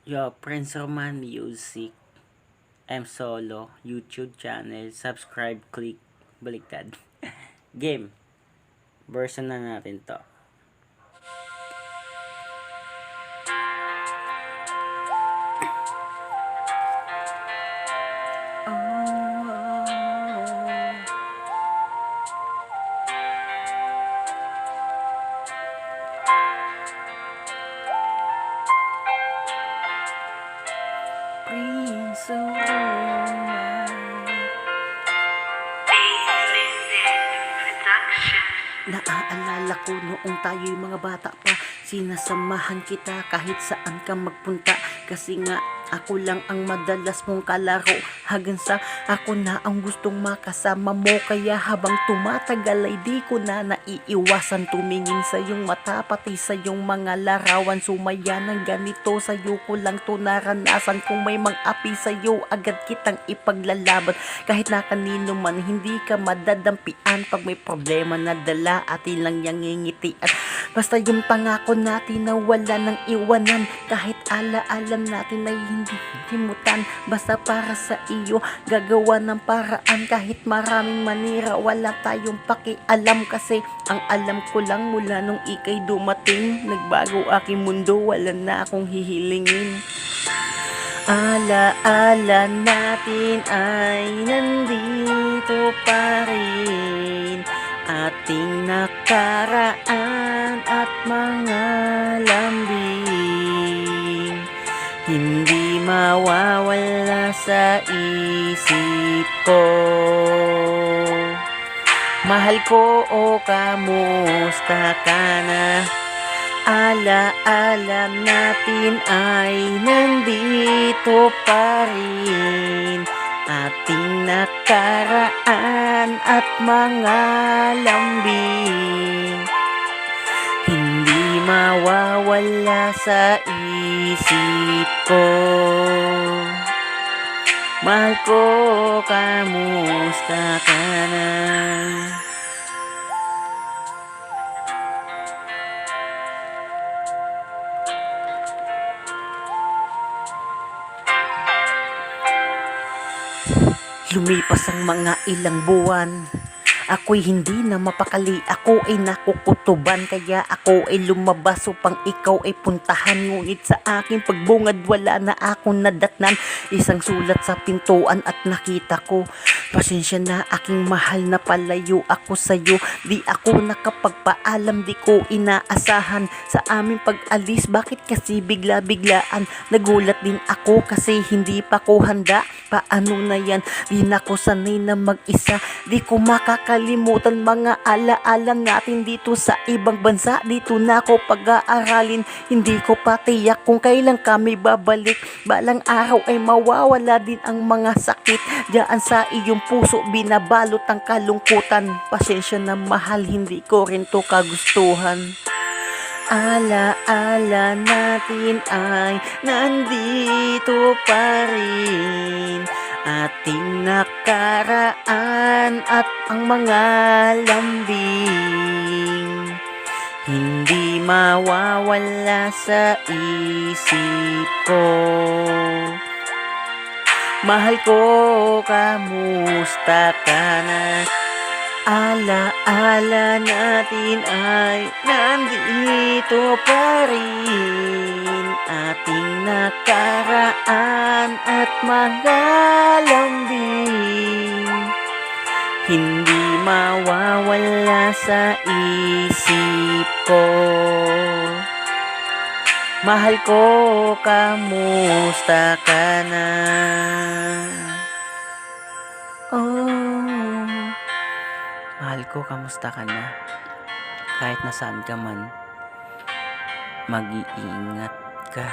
Yo, Prince Roman Music. I'm Solo. YouTube channel. Subscribe, click, baliktad. Game. Version na natin to. Prince Roman. Naaalala ko noong tayo'y mga bata pa, sinasamahan kita kahit saan ka magpunta. Kasi nga ako lang ang madalas mong kalaro, hanggang sa ako na ang gustong makasama mo. Kaya habang tumatagal ay di ko na naiiwasan tumingin sa iyong mata, pati sa iyong mga larawan. Sumaya ng ganito, sa'yo ko lang to naranasan. Kung may mang-api sa'yo, agad kitang ipaglalaban. Kahit na kanino man, hindi ka madadampian. Pag may problema na dala, atin lang yang ngingitian. Basta yung pangako natin na wala nang iwanan, kahit ala-alam natin ay hindi himutan. Basta para sa iyo, gagawa ng paraan. Kahit maraming manira, wala tayong pakialam. Kasi ang alam ko lang mula nung ikay dumating, nagbago aking mundo, wala na akong hihilingin. Ala-ala natin ay nandito pa rin, ating nakaraan at mga lambing, hindi mawawala sa isip ko. Mahal ko, o kamusta ka na? Ala-ala natin ay nandito pa rin, ating nakaraan at mga lambing, hindi mawawala sa isip ko. Mahal ko, kamusta ka na? Lumipas ang mga ilang buwan, ako'y hindi na mapakali, ako ay nakukutuban. Kaya ako ay lumabas upang ikaw ay puntahan. Ngunit sa aking pagbungad, wala na akong nadatnan. Isang sulat sa pintuan at nakita ko, pasensya na aking mahal, na palayo ako sa'yo. Di ako nakapagpaalam, di ko inaasahan. Sa aming pag-alis, bakit kasi bigla-biglaan? Nagulat din ako kasi hindi pa ko handa. Paano na yan? Di na ako sanay na mag-isa. Di ko makakalimutan mga ala-ala natin dito sa ibang bansa. Dito na ako pag-aaralin. Hindi ko pa tiyak kung kailan kami babalik. Balang araw ay mawawala din ang mga sakit. Diyan sa iyong puso binabalot ang kalungkutan. Pasensya na mahal, hindi ko rin to kagustuhan. Ala-ala natin ay nandito pa rin, ating nakaraan at ang mga lambing, hindi mawawala sa isip ko. Mahal ko, kamusta ka na? Ala-ala natin ay nandito pa rin, ating nakaraan at mga lambing, hindi mawawala sa isip ko. Mahal ko, kamusta ka na? Mahal ko, kamusta ka na? Kahit nasaan ka man, mag-iingat ka.